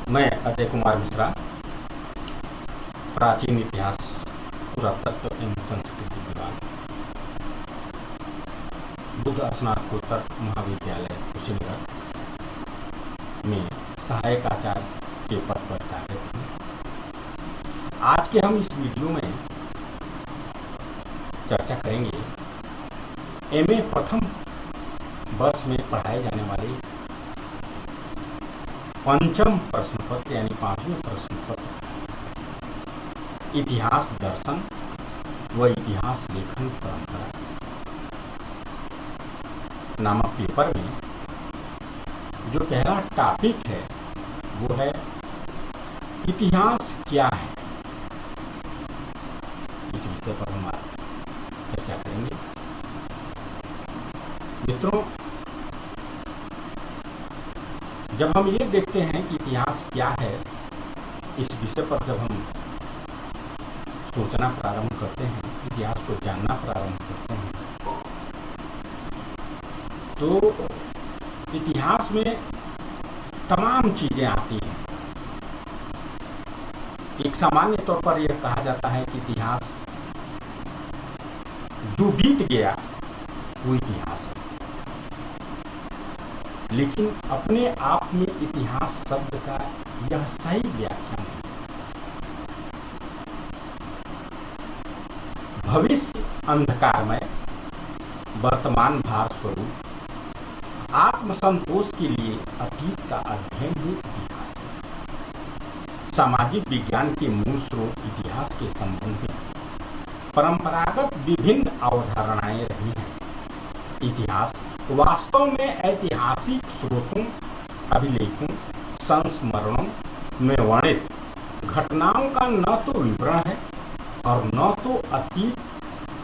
मैं अजय कुमार मिश्रा, प्राचीन इतिहास, पुरातत्व एवं संस्कृति विभाग, बुद्ध स्नातकोत्तर महाविद्यालय कुशीनगर में सहायक आचार्य के पद पर कार्यरत हूँ। आज के हम इस वीडियो में चर्चा करेंगे एमए प्रथम वर्ष में पढ़ाए जाने वाले पंचम प्रश्न पत्र यानी 5वें प्रश्न पत्र इतिहास दर्शन व इतिहास लेखन परंपरा नामक पेपर में जो पहला टॉपिक है वो है इतिहास क्या है। इस विषय पर हम आज चर्चा करेंगे। मित्रों, जब हम ये देखते हैं कि इतिहास क्या है, इस विषय पर जब हम सोचना प्रारंभ करते हैं, इतिहास को जानना प्रारंभ करते हैं, तो इतिहास में तमाम चीजें आती हैं। एक सामान्य तौर पर यह कहा जाता है कि इतिहास जो बीत गया वो इतिहास है, लेकिन अपने आप में इतिहास शब्द का यह सही व्याख्या नहीं। भविष्य अंधकारमय, वर्तमान भार स्वरूप, आत्मसंतोष के लिए अतीत का अध्ययन ही इतिहास है। सामाजिक विज्ञान के मूल स्रोत इतिहास के संबंध में परंपरागत विभिन्न अवधारणाएं रही हैं। इतिहास वास्तव में ऐतिहासिक स्रोतों, अभिलेखों, संस्मरणों में वर्णित घटनाओं का न तो विवरण है और न तो अतीत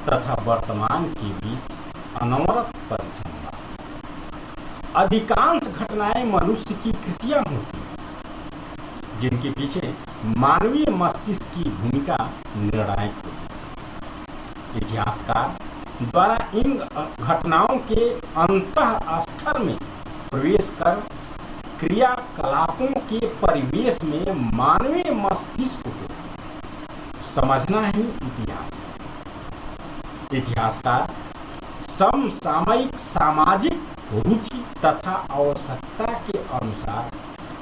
तथा वर्तमान के बीच अनवरत परिसंवाद। अधिकांश घटनाएं मनुष्य की कृतियां होती हैं जिनके पीछे मानवीय मस्तिष्क की भूमिका निर्णायक होती है। इतिहासकार द्वारा इन घटनाओं के अंतः स्तर में प्रवेश कर क्रियाकलापों के परिवेश में मानवीय मस्तिष्क को समझना ही इतिहास है। इतिहासकार समसामयिक सामाजिक रुचि तथा आवश्यकता के अनुसार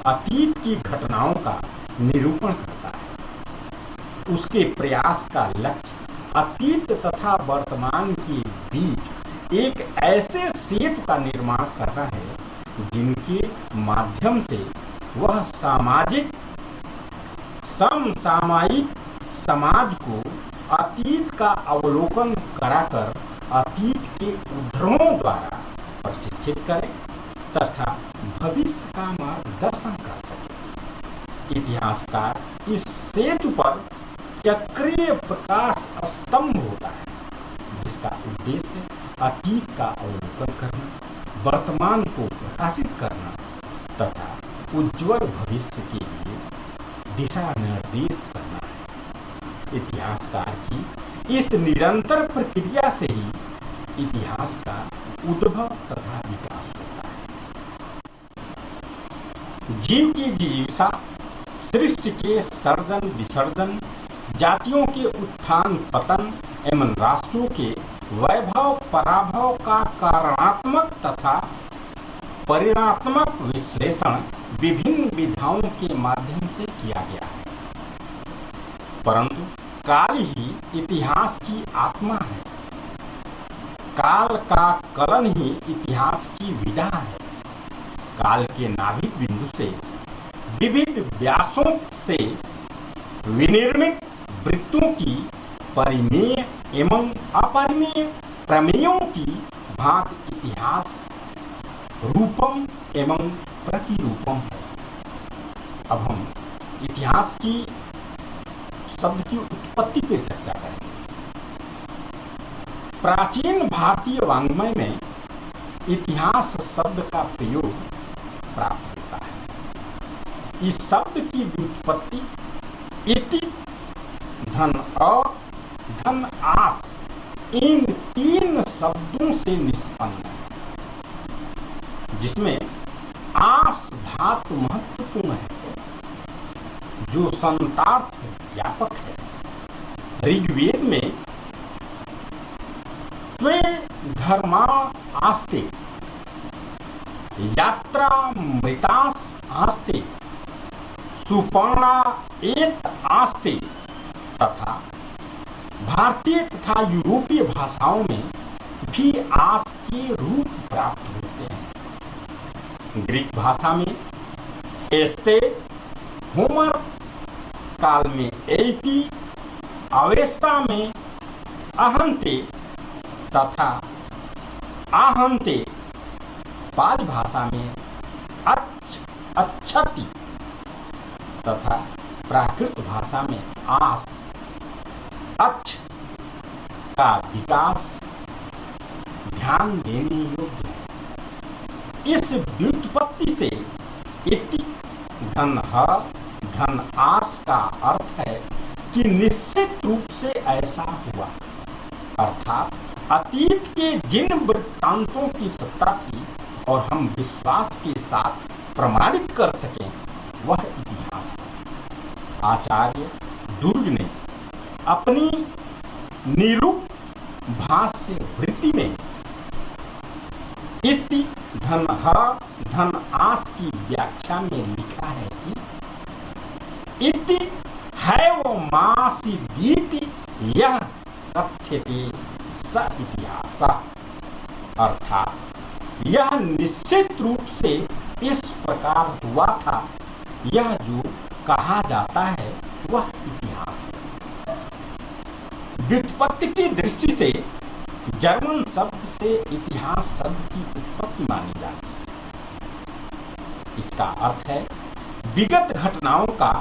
अतीत की घटनाओं का निरूपण करता है। उसके प्रयास का लक्ष्य अतीत तथा वर्तमान के बीच एक ऐसे सेतु का निर्माण करना है जिनके माध्यम से वह सामाजिक समसामयिक समाज को अतीत का अवलोकन कराकर अतीत के उद्धरणों द्वारा प्रशिक्षित करे तथा भविष्य का मार्गदर्शन कर सके। इतिहासकार इस सेतु पर चक्रीय प्रकाश स्तंभ होता है, जिसका उद्देश्य अतीत का अवलोकन करना, वर्तमान को प्रकाशित करना तथा उज्जवल भविष्य के लिए दिशा निर्देश करना है। इतिहासकार की इस निरंतर प्रक्रिया से ही इतिहास का उद्भव तथा विकास होता है। जीव की जिज्ञासा, सृष्टि के सर्जन विसर्जन, जातियों के उत्थान पतन एवं राष्ट्रों के वैभव पराभव का कारणात्मक तथा परिणात्मक विश्लेषण विभिन्न विधाओं के माध्यम से किया गया है। परंतु काल ही इतिहास की आत्मा है। काल का कलन ही इतिहास की विधा है। काल के नाभिक बिंदु से विविध व्यासों से विनिर्मित वृत्तों की परिमेय एवं अपरिमेय प्रमेयों की भांति इतिहास रूपम एवं प्रतिरूपम है। अब हम इतिहास की शब्द की उत्पत्ति पर चर्चा करेंगे। प्राचीन भारतीय वाङ्मय में इतिहास शब्द का प्रयोग प्राप्त होता है। इस शब्द की व्युत्पत्ति इति, धन और धन आस, इन तीन शब्दों से निष्पन्न है, जिसमें आस धातु महत्वपूर्ण है। जो संतार्थ व्यापक है। ऋग्वेद में त्वे धर्मा आस्ते, यात्रा मृतास आस्ते, सुपर्णा एत आस्ते तथा भारतीय तथा यूरोपीय भाषाओं में भी आस के रूप प्राप्त होते हैं। ग्रीक भाषा में एस्ते, होमर काल में एति, अवेस्ता में अहंते तथा आहंते, पाली भाषा में अच्छति तथा प्राकृत भाषा में आस, अच्छ का विकास ध्यान देने योग्य है। इस व्युत्पत्ति से इति धन ह धन आस का अर्थ है कि निश्चित रूप से ऐसा हुआ, अर्थात अतीत के जिन वृत्तांतों की सत्ता थी और हम विश्वास के साथ प्रमाणित कर सकें वह इतिहास है। आचार्य दुर्ग ने अपनी निरूप भाष्य वृत्ति में इति धन ह धन आस की व्याख्या में लिखा है कि इति है वो मासी दीति यह कथ्यते स इतिहास, अर्थात यह निश्चित रूप से इस प्रकार हुआ था, यह जो कहा जाता है वह इतिहास है। व्युत्पत्ति की दृष्टि से जर्मन शब्द से इतिहास शब्द की उत्पत्ति मानी जाती है। इसका अर्थ है विगत घटनाओं का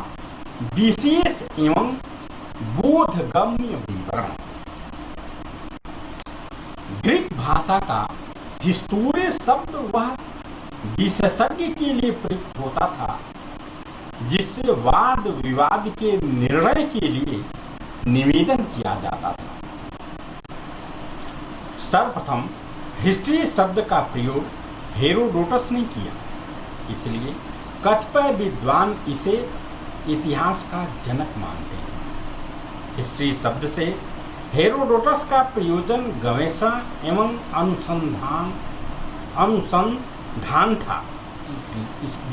विशेष एवं बोधगम्य विवरण। ग्रीक भाषा का हिस्टोरी शब्द वह विशेषज्ञ के लिए प्रयुक्त होता था जिससे वाद विवाद के निर्णय के लिए निवेदन किया जाता था। सर्वप्रथम हिस्ट्री शब्द का प्रयोग हेरोडोटस ने किया, इसलिए कतिपय विद्वान इसे इतिहास का जनक मानते हैं। हिस्ट्री शब्द से हेरोडोटस का प्रयोजन गवेषणा एवं अनुसंधान था,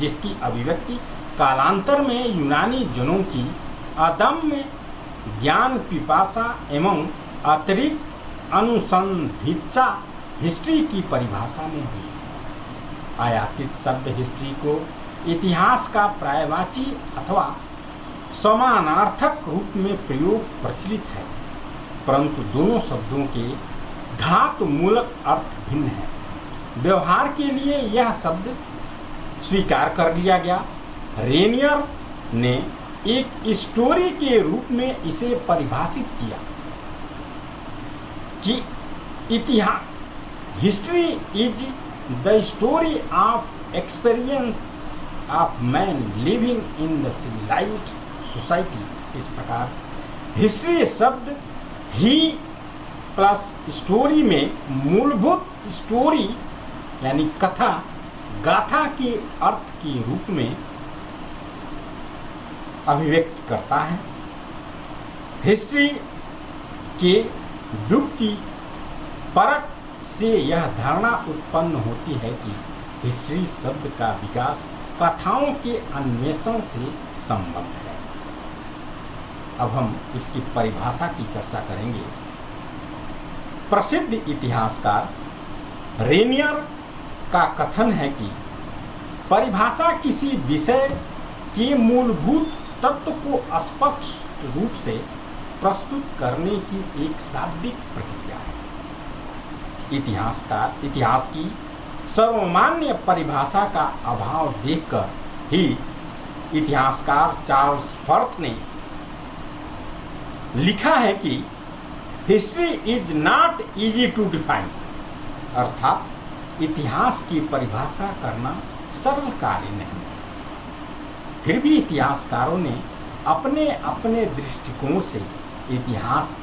जिसकी अभिव्यक्ति कालांतर में यूनानी जनों की अदम्य ज्ञान पिपासा एवं अतिरिक्त अनुसंधित्सा हिस्ट्री की परिभाषा में हुई। आयातित शब्द हिस्ट्री को इतिहास का पर्यायवाची अथवा समानार्थक रूप में प्रयोग प्रचलित है, परंतु दोनों शब्दों के धातु मूलक अर्थ भिन्न है। व्यवहार के लिए यह शब्द स्वीकार कर लिया गया। रेनियर ने एक स्टोरी के रूप में इसे परिभाषित किया कि इतिहास history is the story of experience of man living in the civilised society. इस प्रकार हिस्ट्री शब्द ही प्लस स्टोरी में मूलभूत स्टोरी यानी कथा गाथा के अर्थ के रूप में अभिव्यक्त करता है। हिस्ट्री के युक्ति परक से यह धारणा उत्पन्न होती है कि हिस्ट्री शब्द का विकास कथाओं के अन्वेषण से संबद्ध है। अब हम इसकी परिभाषा की चर्चा करेंगे। प्रसिद्ध इतिहासकार रेनियर का कथन है कि परिभाषा किसी विषय के मूलभूत तत्व को स्पष्ट रूप से प्रस्तुत करने की एक शाब्दिक प्रक्रिया है। इतिहास की सर्वमान्य परिभाषा का अभाव देखकर ही इतिहासकार चार्ल्स फर्थ ने लिखा है कि history is not easy to define, अर्थात इतिहास की परिभाषा करना सरल कार्य नहीं है। फिर भी इतिहासकारों ने अपने अपने दृष्टिकोण से इतिहास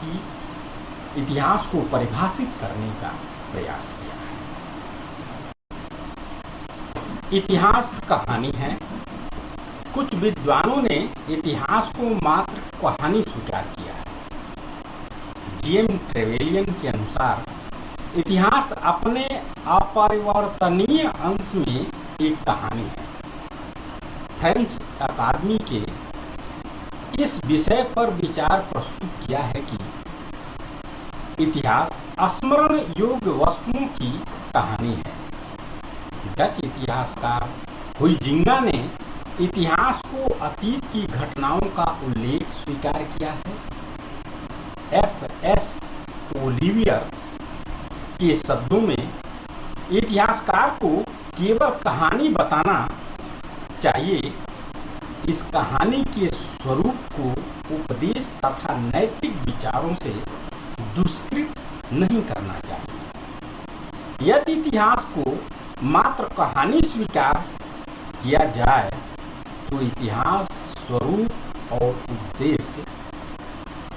को परिभाषित करने का प्रयास किया है। इतिहास कहानी है, कुछ विद्वानों ने इतिहास को मात्र कहानी स्वीकार किया है। जीएम ट्रेवेलियन के अनुसार इतिहास अपने अपरिवर्तनीय अंश में एक कहानी है। फ्रेंच अकादमी के इस विषय पर विचार प्रस्तुत किया है कि इतिहास स्मरण योग्य वस्तुओं की कहानी है। डच इतिहासकार हुइजिंगा ने इतिहास को अतीत की घटनाओं का उल्लेख स्वीकार किया है। एफ.एस. ओलिवियर के शब्दों में इतिहासकार को केवल कहानी बताना चाहिए, इस कहानी के स्वरूप को उपदेश तथा नैतिक विचारों से दुष्कृत नहीं करना चाहिए। यदि इतिहास को मात्र कहानी स्वीकार किया जाए तो इतिहास स्वरूप और उद्देश्य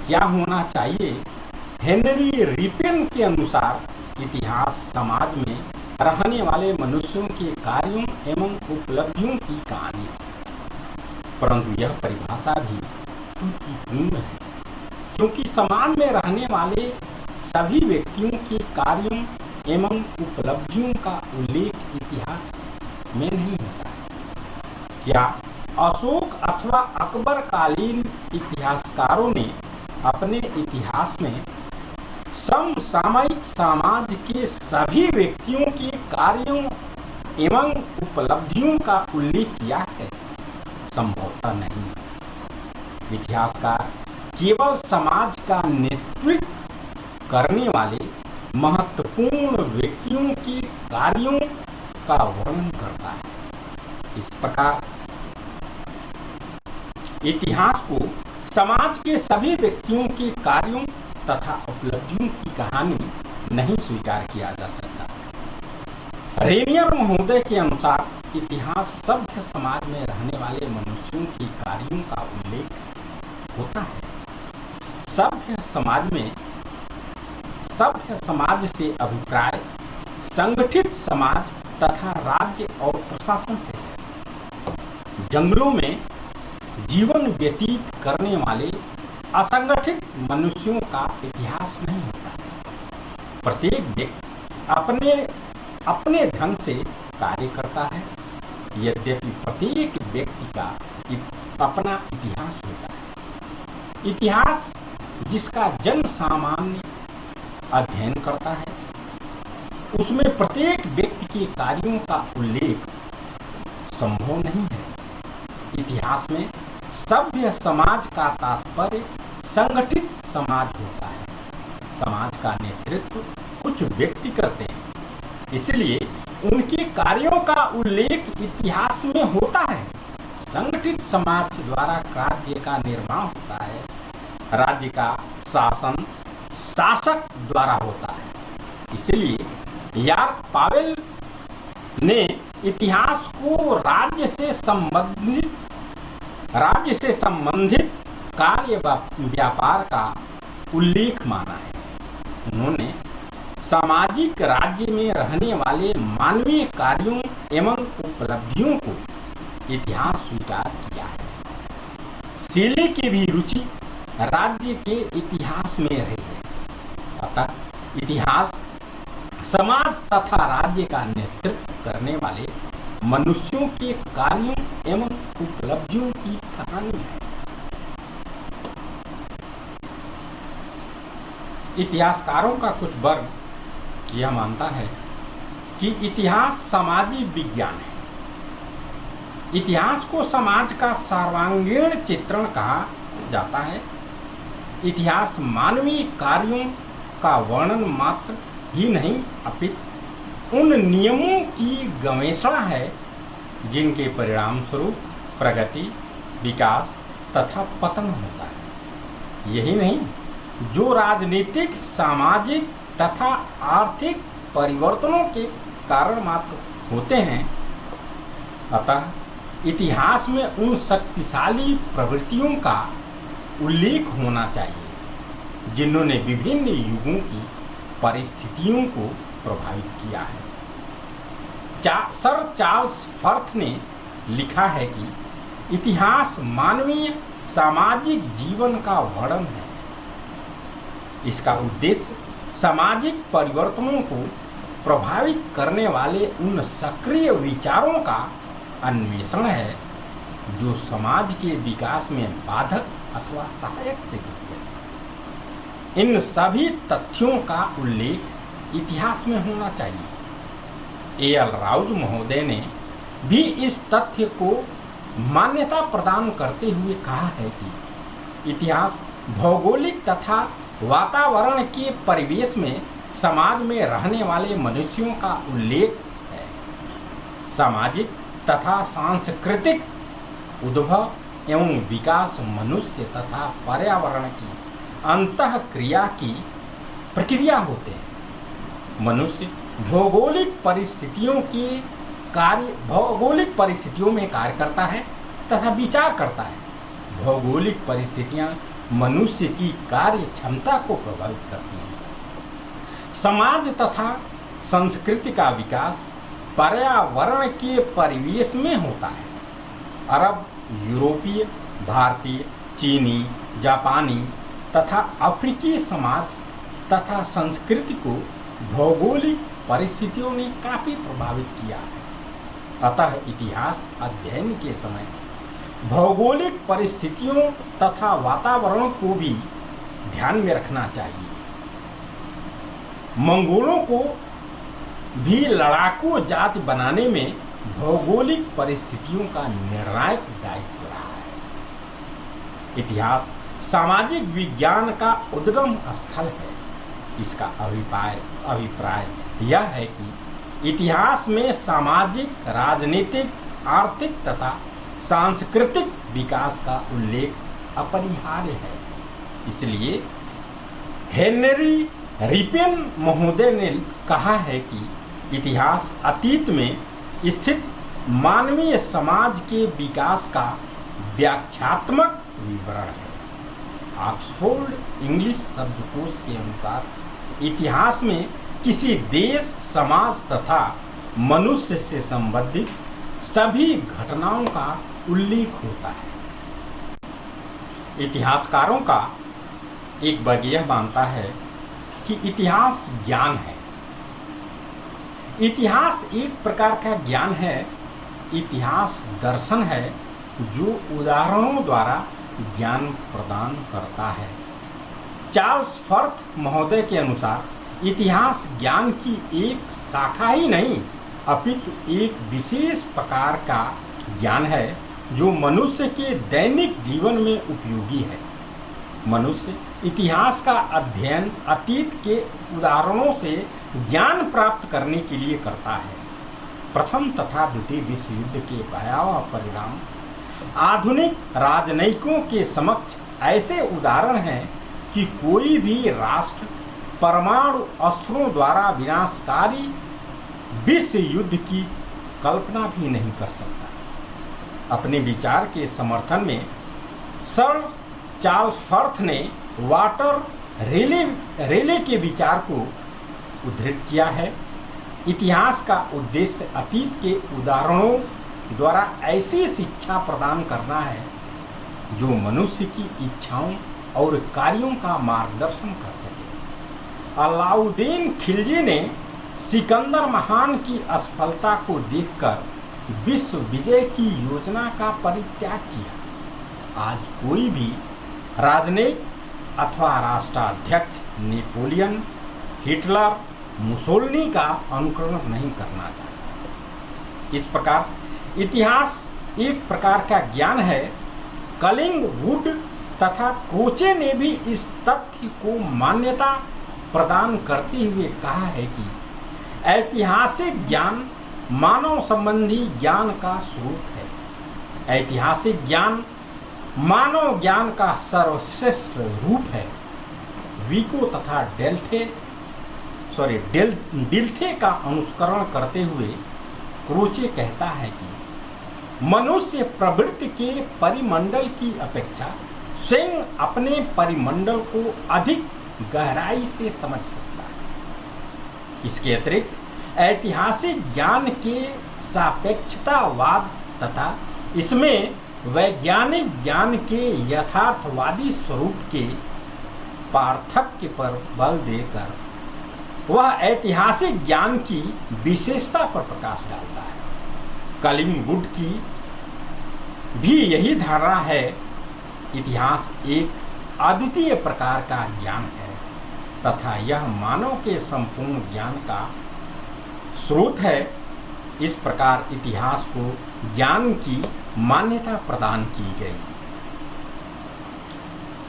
क्या होना चाहिए? हेनरी रिपेन के अनुसार इतिहास समाज में रहने वाले मनुष्यों के कार्यों एवं उपलब्धियों की कहानी है, परंतु यह परिभाषा भी त्रुटिपूर्ण है, क्योंकि समाज में रहने वाले सभी व्यक्तियों के कार्यों एवं उपलब्धियों का उल्लेख इतिहास में नहीं होता है। क्या अशोक अथवा अकबर कालीन इतिहासकारों ने अपने इतिहास में समसामयिक समाज के सभी व्यक्तियों के कार्यों एवं उपलब्धियों का उल्लेख किया है? संभवतः नहीं। इतिहासकार केवल समाज का नेतृत्व करने वाले महत्वपूर्ण व्यक्तियों के कार्यों का वर्णन करता है। इस प्रकार इतिहास को समाज के सभी व्यक्तियों के कार्यों तथा उपलब्धियों की कहानी नहीं स्वीकार किया जा सकता। रेनियर महोदय के अनुसार इतिहास सभ्य समाज में रहने वाले मनुष्यों के कार्यों का उल्लेख होता है। सभ्य समाज से अभिप्राय संगठित समाज तथा राज्य और प्रशासन से है। जंगलों में जीवन व्यतीत करने वाले असंगठित मनुष्यों का इतिहास नहीं होता। प्रत्येक व्यक्ति अपने ढंग से कार्य करता है, यद्यपि प्रत्येक व्यक्ति का अपना इतिहास होता है। इतिहास जिसका जन सामान्य अध्ययन करता है, उसमें प्रत्येक व्यक्ति के कार्यों का उल्लेख संभव नहीं है। इतिहास में सभ्य समाज का तात्पर्य संगठित समाज होता है। समाज का नेतृत्व कुछ व्यक्ति करते हैं, इसलिए उनके कार्यों का उल्लेख इतिहास में होता है। संगठित समाज द्वारा राज्य का निर्माण होता है। राज्य का शासन शासक द्वारा होता है। इसलिए यार्क पावेल ने इतिहास को राज्य से संबंधित कार्य व्यापार का उल्लेख माना है। उन्होंने सामाजिक राज्य में रहने वाले मानवीय कार्यों एवं उपलब्धियों को इतिहास स्वीकार किया है। शेले की भी रुचि राज्य के इतिहास में रही है। अतः इतिहास समाज तथा राज्य का नेतृत्व करने वाले मनुष्यों के कार्यों एवं उपलब्धियों की कहानी है। इतिहासकारों का कुछ वर्ग यह मानता है कि इतिहास सामाजिक विज्ञान है। इतिहास को समाज का सर्वांगीण चित्रण कहा जाता है। इतिहास मानवीय कार्यों का वर्णन मात्र ही नहीं, अपितु उन नियमों की गवेषणा है जिनके परिणाम स्वरूप प्रगति, विकास तथा पतन होता है। यही नहीं, जो राजनीतिक, सामाजिक तथा आर्थिक परिवर्तनों के कारण मात्र होते हैं। अतः इतिहास में उन शक्तिशाली प्रवृत्तियों का उल्लेख होना चाहिए जिन्होंने विभिन्न युगों की परिस्थितियों को प्रभावित किया है। सर चार्ल्स फर्थ ने लिखा है कि इतिहास मानवीय सामाजिक जीवन का वर्णन है। इसका उद्देश्य सामाजिक परिवर्तनों को प्रभावित करने वाले उन सक्रिय विचारों का अन्वेषण है जो समाज के विकास में बाधक अथवा सहायक सिद्ध हुए। इन सभी तथ्यों का उल्लेख इतिहास में होना चाहिए। एल राउज महोदय ने भी इस तथ्य को मान्यता प्रदान करते हुए कहा है कि इतिहास भौगोलिक तथा वातावरण के परिवेश में समाज में रहने वाले मनुष्यों का उल्लेख है। सामाजिक तथा सांस्कृतिक उद्भव एवं विकास मनुष्य तथा पर्यावरण की अंतःक्रिया की प्रक्रिया होते हैं। मनुष्य भौगोलिक परिस्थितियों में कार्य करता है तथा विचार करता है। भौगोलिक परिस्थितियां मनुष्य की कार्य क्षमता को प्रभावित करती हैं। समाज तथा संस्कृति का विकास पर्यावरण के परिवेश में होता है। अरब, यूरोपीय, भारतीय, चीनी, जापानी तथा अफ्रीकी समाज तथा संस्कृति को भौगोलिक परिस्थितियों ने काफी प्रभावित किया है। अतः इतिहास अध्ययन के समय भौगोलिक परिस्थितियों तथा वातावरण को भी ध्यान में रखना चाहिए। मंगोलों को भी लड़ाकू जाति बनाने में भौगोलिक परिस्थितियों का निर्णायक दायित्व रहा है। इतिहास सामाजिक विज्ञान का उद्गम स्थल है। इसका अभिप्राय यह है कि इतिहास में सामाजिक, राजनीतिक, आर्थिक तथा सांस्कृतिक विकास का उल्लेख अपरिहार्य है। इसलिए हेनरी रिपेन महोदय ने कहा है कि इतिहास अतीत में स्थित मानवीय समाज के विकास का व्याख्यात्मक विवरण है। ऑक्सफोर्ड इंग्लिश शब्दकोश के अनुसार इतिहास में किसी देश, समाज तथा मनुष्य से संबंधित सभी घटनाओं का उल्लेख होता है। इतिहासकारों का एक वर्ग यह मानता है कि इतिहास ज्ञान है। इतिहास एक प्रकार का ज्ञान है। इतिहास दर्शन है जो उदाहरणों द्वारा ज्ञान प्रदान करता है। चार्ल्स फर्थ महोदय के अनुसार इतिहास ज्ञान की एक शाखा ही नहीं अपितु एक विशेष प्रकार का ज्ञान है जो मनुष्य के दैनिक जीवन में उपयोगी है। मनुष्य इतिहास का अध्ययन अतीत के उदाहरणों से ज्ञान प्राप्त करने के लिए करता है। प्रथम तथा द्वितीय विश्व युद्ध के भयावह परिणाम आधुनिक राजनयिकों के समक्ष ऐसे उदाहरण हैं कि कोई भी राष्ट्र परमाणु अस्त्रों द्वारा विनाशकारी विश्व युद्ध की कल्पना भी नहीं कर सकता। अपने विचार के समर्थन में सर चार्ल्स फर्थ ने वाटर रेले के विचार को उद्धृत किया है। इतिहास का उद्देश्य अतीत के उदाहरणों द्वारा ऐसी शिक्षा प्रदान करना है जो मनुष्य की इच्छाओं और कार्यों का मार्गदर्शन कर सके। अलाउद्दीन खिलजी ने सिकंदर महान की असफलता को देखकर विश्व विजय की योजना का परित्याग किया। आज कोई भी राजनयिक अथवा राष्ट्राध्यक्ष नेपोलियन, हिटलर, मुसोलिनी का अनुकरण नहीं करना चाहता। इस प्रकार इतिहास एक प्रकार का ज्ञान है। कलिंगवुड तथा क्रोचे ने भी इस तथ्य को मान्यता प्रदान करते हुए कहा है कि ऐतिहासिक ज्ञान मानव संबंधी ज्ञान का स्रोत है। ऐतिहासिक ज्ञान मानव ज्ञान का सर्वश्रेष्ठ रूप है। विको तथा डिल्थे का अनुसरण करते हुए क्रोचे कहता है कि मनुष्य प्रवृत्ति के परिमंडल की अपेक्षा स्वयं अपने परिमंडल को अधिक गहराई से समझ सकता है। इसके अतिरिक्त ऐतिहासिक ज्ञान के सापेक्षतावाद तथा इसमें वैज्ञानिक ज्ञान के यथार्थवादी स्वरूप के पार्थक्य पर बल देकर वह ऐतिहासिक ज्ञान की विशेषता पर प्रकाश डालता है। कलिंगवुड की भी यही धारणा है। इतिहास एक अद्वितीय प्रकार का ज्ञान है तथा यह मानव के संपूर्ण ज्ञान का स्रोत है। इस प्रकार इतिहास को ज्ञान की मान्यता प्रदान की गई।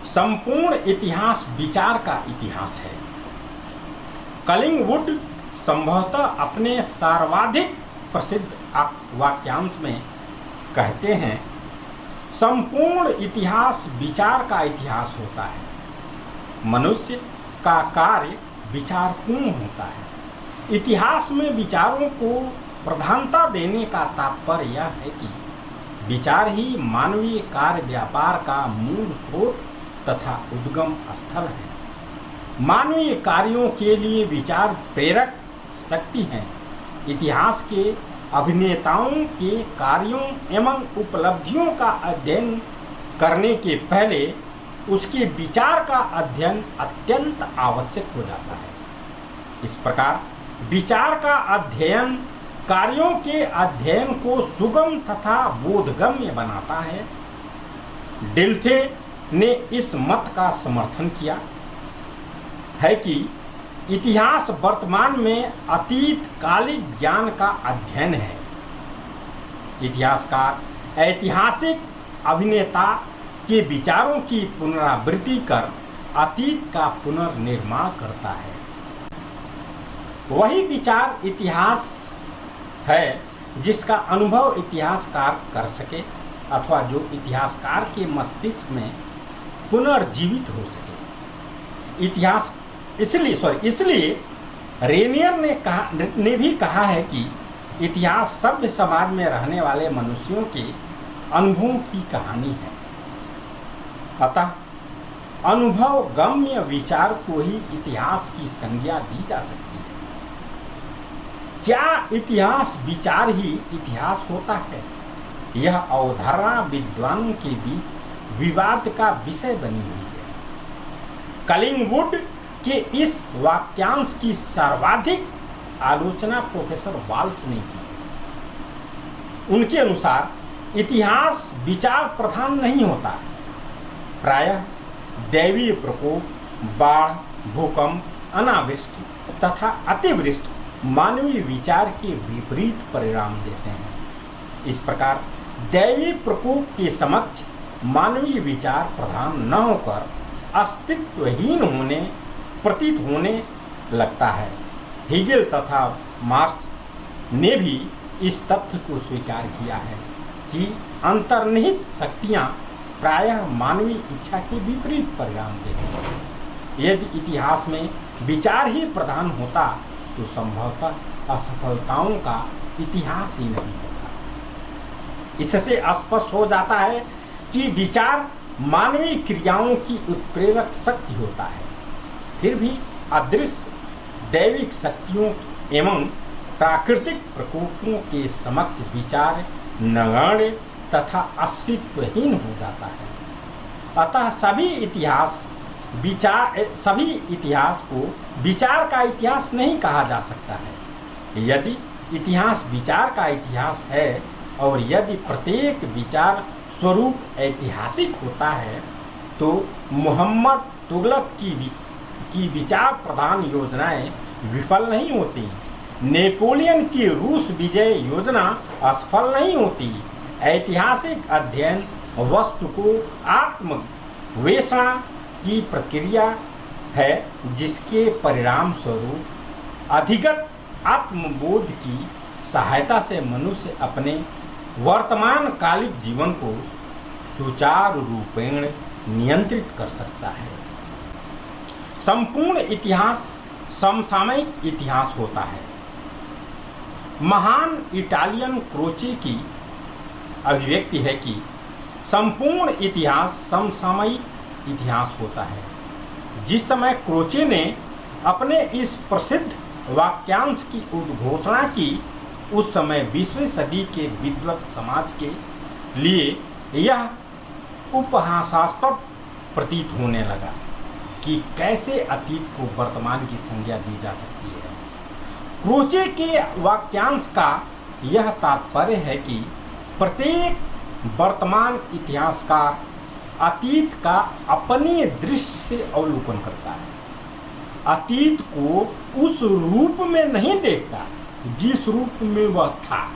संपूर्ण इतिहास विचार का इतिहास है। कलिंगवुड संभवतः अपने सर्वाधिक प्रसिद्ध वाक्यांश में कहते हैं, संपूर्ण इतिहास विचार का इतिहास होता है। मनुष्य का कार्य विचारपूर्ण होता है। इतिहास में विचारों को प्रधानता देने का तात्पर्य यह है कि विचार ही मानवीय कार्य व्यापार का मूल स्रोत तथा उद्गम स्थल है। मानवीय कार्यों के लिए विचार प्रेरक शक्ति है। इतिहास के अभिनेताओं के कार्यों एवं उपलब्धियों का अध्ययन करने के पहले उसके विचार का अध्ययन अत्यंत आवश्यक हो जाता है। इस प्रकार विचार का अध्ययन कार्यों के अध्ययन को सुगम तथा बोधगम्य बनाता है। डिल्थे ने इस मत का समर्थन किया है कि इतिहास वर्तमान में अतीत कालिक ज्ञान का अध्ययन है। इतिहासकार ऐतिहासिक अभिनेता के विचारों की पुनरावृत्ति कर अतीत का पुनर्निर्माण करता है। वही विचार इतिहास है जिसका अनुभव इतिहासकार कर सके अथवा जो इतिहासकार के मस्तिष्क में पुनर्जीवित हो सके। इसलिए रेनियर ने भी कहा है कि इतिहास सभ्य समाज में रहने वाले मनुष्यों के अनुभवों की कहानी है। अतः अनुभव गम्य विचार को ही इतिहास की संज्ञा दी जा सकती है। क्या इतिहास विचार ही इतिहास होता है? यह अवधारणा विद्वानों के बीच विवाद का विषय बनी हुई है। कलिंगवुड के इस वाक्यांश की सर्वाधिक आलोचना प्रोफेसर वाल्स ने की। उनके अनुसार इतिहास विचार प्रधान नहीं होता। प्रायः दैवीय प्रकोप, बाढ़, भूकंप, अनावृष्टि तथा अतिवृष्टि मानवीय विचार के विपरीत परिणाम देते हैं। इस प्रकार दैवीय प्रकोप के समक्ष मानवीय विचार प्रधान न होकर अस्तित्वहीन प्रतीत होने लगता है। हेगेल तथा मार्क्स ने भी इस तथ्य को स्वीकार किया है कि अंतर्निहित शक्तियाँ प्रायः मानवीय इच्छा के विपरीत परिणाम देती हैं। यदि इतिहास में विचार ही प्रधान होता तो संभवतः असफलताओं का इतिहास ही नहीं होता। इससे स्पष्ट हो जाता है कि विचार मानवीय क्रियाओं की उत्प्रेरक शक्ति होता है। फिर भी अदृश्य दैविक शक्तियों एवं प्राकृतिक प्रकोपों के समक्ष विचार नगण्य तथा अस्तित्वहीन हो जाता है। अतः सभी इतिहास को विचार का इतिहास नहीं कहा जा सकता है। यदि इतिहास विचार का इतिहास है और यदि प्रत्येक विचार स्वरूप ऐतिहासिक होता है तो मोहम्मद तुगलक की विचार प्रधान योजनाएं विफल नहीं होती। नेपोलियन की रूस विजय योजना असफल नहीं होती। ऐतिहासिक अध्ययन वस्तु को आत्मवेषणा की प्रक्रिया है जिसके परिणाम स्वरूप अधिगत आत्मबोध की सहायता से मनुष्य अपने वर्तमान कालिक जीवन को सुचारू रूपेण नियंत्रित कर सकता है। संपूर्ण इतिहास समसामयिक इतिहास होता है। महान इटालियन क्रोचे की अभिव्यक्ति है कि संपूर्ण इतिहास समसामयिक इतिहास होता है। जिस समय क्रोचे ने अपने इस प्रसिद्ध वाक्यांश की उद्घोषणा की उस समय 20वीं सदी के विद्वत समाज के लिए यह उपहासास्पद प्रतीत होने लगा कि कैसे अतीत को वर्तमान की संज्ञा दी जा सकती है। क्रोचे के वाक्यांश का यह तात्पर्य है कि प्रत्येक वर्तमान इतिहासकार अतीत का अपने दृष्टि से अवलोकन करता है, अतीत को उस रूप में नहीं देखता जिस रूप में वह था।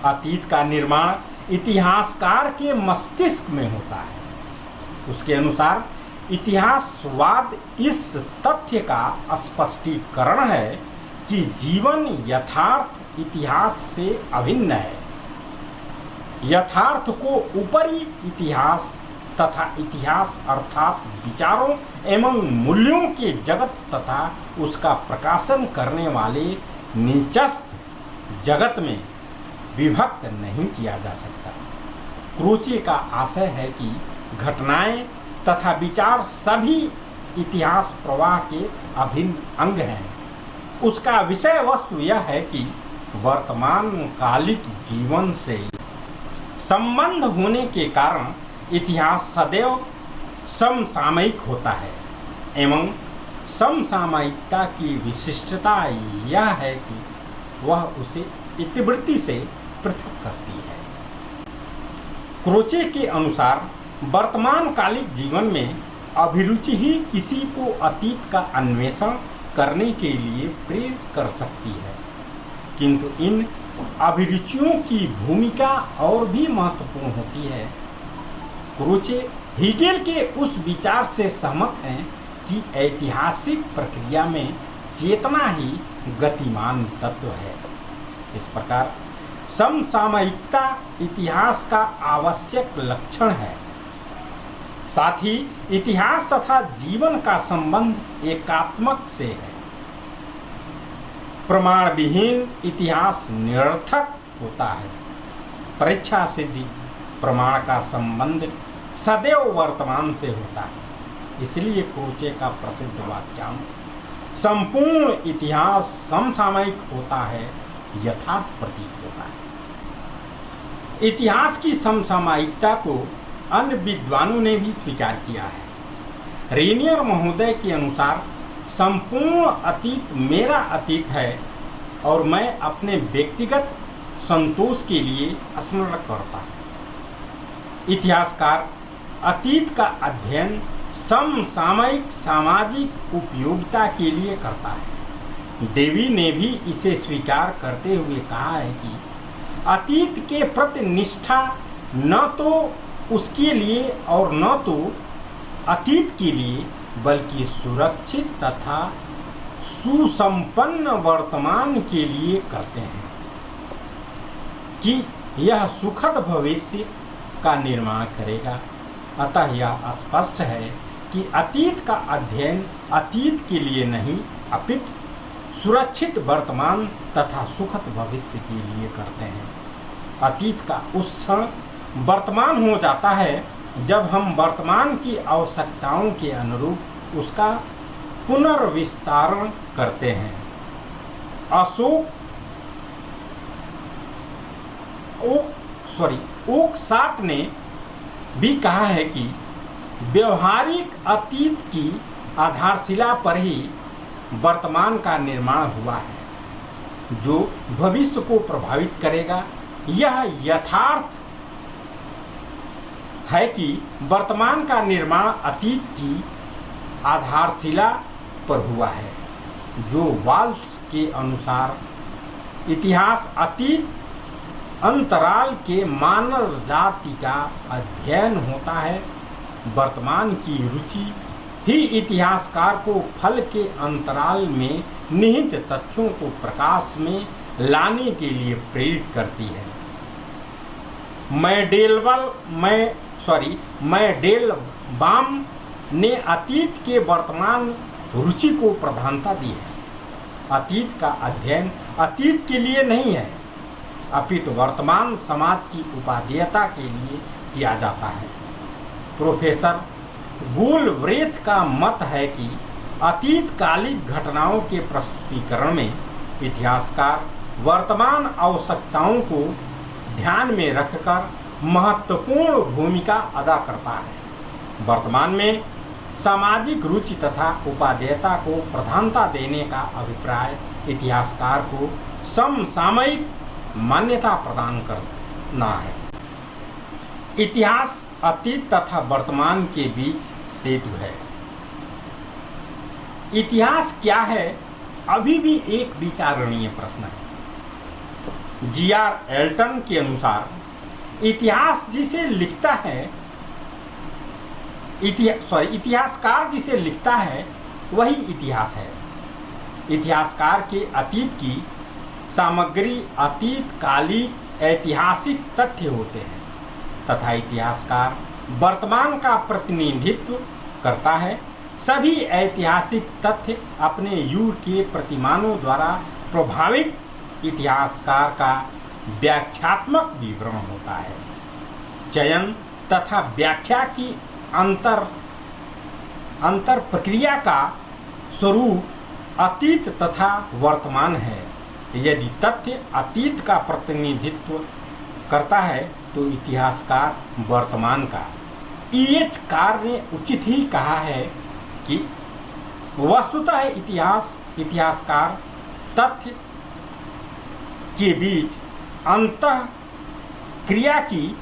अतीत का निर्माण इतिहासकार के मस्तिष्क में होता है। उसके अनुसार इतिहासवाद इस तथ्य का स्पष्टीकरण है कि जीवन यथार्थ इतिहास से अभिन्न है। यथार्थ को ऊपरी इतिहास तथा इतिहास अर्थात विचारों एवं मूल्यों के जगत तथा उसका प्रकाशन करने वाले निचस्थ जगत में विभक्त नहीं किया जा सकता। क्रोचे का आशय है कि घटनाएं तथा विचार सभी इतिहास प्रवाह के अभिन्न अंग हैं। उसका विषय वस्तु यह है कि वर्तमान कालिक जीवन से संबंध होने के कारण इतिहास सदैव समसामयिक होता है एवं समसामयिकता की विशिष्टता यह है कि वह उसे इतिवृत्ति से पृथक करती है। क्रोचे के अनुसार वर्तमान कालिक जीवन में अभिरुचि ही किसी को अतीत का अन्वेषण करने के लिए प्रेरित कर सकती है, किंतु इन अभिरुचियों की भूमिका और भी महत्वपूर्ण होती है। क्रोचे हीगेल के उस विचार से सहमत हैं कि ऐतिहासिक प्रक्रिया में चेतना ही गतिमान तत्व है। इस प्रकार समसामयिकता इतिहास का आवश्यक लक्षण है। साथ ही इतिहास तथा जीवन का संबंध एकात्मक से है। प्रमाण विहीन इतिहास निरर्थक होता है। परीक्षा सिद्धि प्रमाण का संबंध सदैव वर्तमान से होता है। इसलिए क्रोचे का प्रसिद्ध वाक्यांश संपूर्ण इतिहास समसामयिक होता है, यथार्थ प्रतीत होता है। इतिहास की समसामयिकता को अन्य विद्वानों ने भी स्वीकार किया है। रेनियर महोदय के अनुसार संपूर्ण अतीत मेरा अतीत है और मैं अपने व्यक्तिगत संतोष के लिए स्मरण करता हूँ। इतिहासकार अतीत का अध्ययन समसामयिक सामाजिक उपयोगिता के लिए करता है। डेवी ने भी इसे स्वीकार करते हुए कहा है कि अतीत के प्रति निष्ठा न तो उसके लिए और न तो अतीत के लिए बल्कि सुरक्षित तथा सुसंपन्न वर्तमान के लिए करते हैं कि यह सुखद भविष्य का निर्माण करेगा। अतः यह स्पष्ट है कि अतीत का अध्ययन अतीत के लिए नहीं अपितु सुरक्षित वर्तमान तथा सुखद भविष्य के लिए करते हैं। अतीत का उस क्षण वर्तमान हो जाता है जब हम वर्तमान की आवश्यकताओं के अनुरूप उसका पुनर्विस्तारण करते हैं। ओकसाट ने भी कहा है कि व्यवहारिक अतीत की आधारशिला पर ही वर्तमान का निर्माण हुआ है जो भविष्य को प्रभावित करेगा। यह यथार्थ है कि वर्तमान का निर्माण अतीत की आधारशिला पर हुआ है। जो वाल्स के अनुसार इतिहास अतीत अंतराल के मानव जाति का अध्ययन होता है। वर्तमान की रुचि ही इतिहासकार को फल के अंतराल में निहित तथ्यों को प्रकाश में लाने के लिए प्रेरित करती है। मैडेलबाम ने अतीत के वर्तमान रुचि को प्रधानता दी है। अतीत का अध्ययन अतीत के लिए नहीं है अपितु वर्तमान समाज की उपादेयता के लिए किया जाता है। प्रोफेसर गुलब्रेथ का मत है कि अतीतकालिक घटनाओं के प्रस्तुतिकरण में इतिहासकार वर्तमान आवश्यकताओं को ध्यान में रखकर महत्वपूर्ण भूमिका अदा करता है। वर्तमान में सामाजिक रुचि तथा उपादेयता को प्रधानता देने का अभिप्राय इतिहासकार को समसामयिक मान्यता प्रदान करना है। इतिहास अतीत तथा वर्तमान के बीच सेतु है। इतिहास क्या है, अभी भी एक विचारणीय प्रश्न है। जी.आर. एल्टन के अनुसार इतिहास जिसे लिखता है इतिहासकार जिसे लिखता है वही इतिहास है। इतिहासकार के अतीत की सामग्री अतीतकालिक ऐतिहासिक तथ्य होते हैं तथा इतिहासकार वर्तमान का प्रतिनिधित्व करता है। सभी ऐतिहासिक तथ्य अपने युग के प्रतिमानों द्वारा प्रभावित इतिहासकार का व्याख्यात्मक विवरण होता है। चयन तथा व्याख्या की अंतर प्रक्रिया का स्वरूप अतीत तथा वर्तमान है। यदि तथ्य अतीत का प्रतिनिधित्व करता है तो इतिहासकार वर्तमान का। E.H. कार ने उचित ही कहा है कि वस्तुतः इतिहासकार तथ्य के बीच अंतः क्रिया की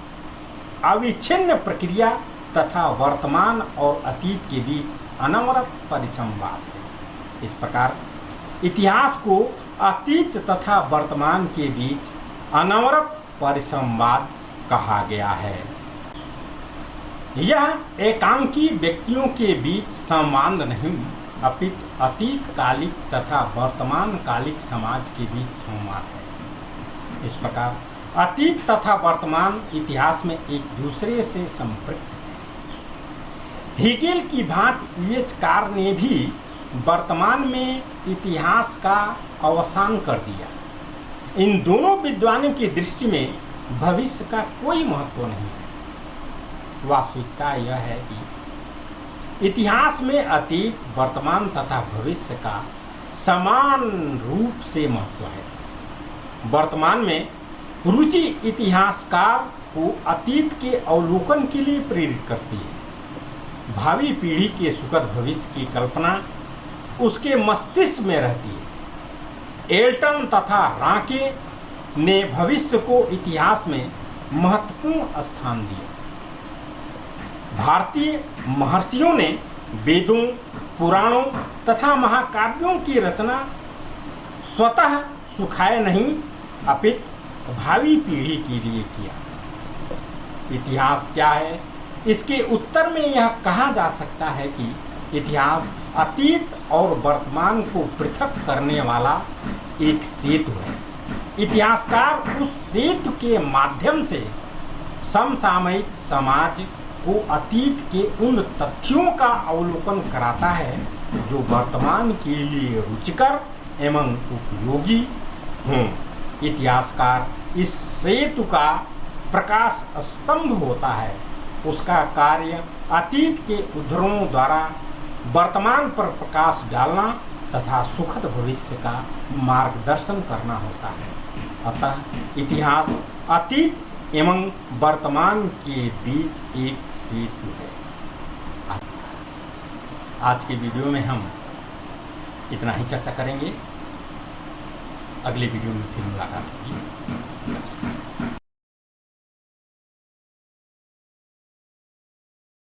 अविच्छिन्न प्रक्रिया तथा वर्तमान और अतीत के बीच अनवरत परिसंवाद है। इस प्रकार इतिहास को अतीत तथा वर्तमान के बीच अनवरत परिसंवाद कहा गया है। यह एकांकी व्यक्तियों के बीच संवाद नहीं, अपितु अतीतकालिक तथा वर्तमानकालिक समाज के बीच संवाद है। इस प्रकार अतीत तथा वर्तमान इतिहास में एक दूसरे से संपृक्त है। हेगेल की भांति E.H. कार ने भी वर्तमान में इतिहास का अवसान कर दिया। इन दोनों विद्वानों की दृष्टि में भविष्य का कोई महत्व नहीं है। वास्तविकता यह है कि इतिहास में अतीत, वर्तमान तथा भविष्य का समान रूप से महत्व है। वर्तमान में रुचि इतिहासकार को अतीत के अवलोकन के लिए प्रेरित करती है। भावी पीढ़ी के सुखद भविष्य की कल्पना उसके मस्तिष्क में रहती है। एल्टन तथा राके ने भविष्य को इतिहास में महत्वपूर्ण स्थान दिया। भारतीय महर्षियों ने वेदों, पुराणों तथा महाकाव्यों की रचना स्वतः सुखाए नहीं, अपितु भावी पीढ़ी के लिए किया। इतिहास क्या है? इसके उत्तर में यह कहा जा सकता है कि इतिहास अतीत और वर्तमान को पृथक करने वाला एक सेतु है। इतिहासकार उस सेतु के माध्यम से समसामयिक समाज को अतीत के उन तथ्यों का अवलोकन कराता है जो वर्तमान के लिए रुचिकर एवं उपयोगी हों। इतिहासकार इस सेतु का प्रकाश स्तंभ होता है। उसका कार्य अतीत के उद्धरणों द्वारा वर्तमान पर प्रकाश डालना तथा सुखद भविष्य का मार्गदर्शन करना होता है। अतः इतिहास अतीत एवं वर्तमान के बीच एक सेतु है। आज के वीडियो में हम इतना ही चर्चा करेंगे। अगले वीडियो में फिर मुलाकात होगी। नमस्कार।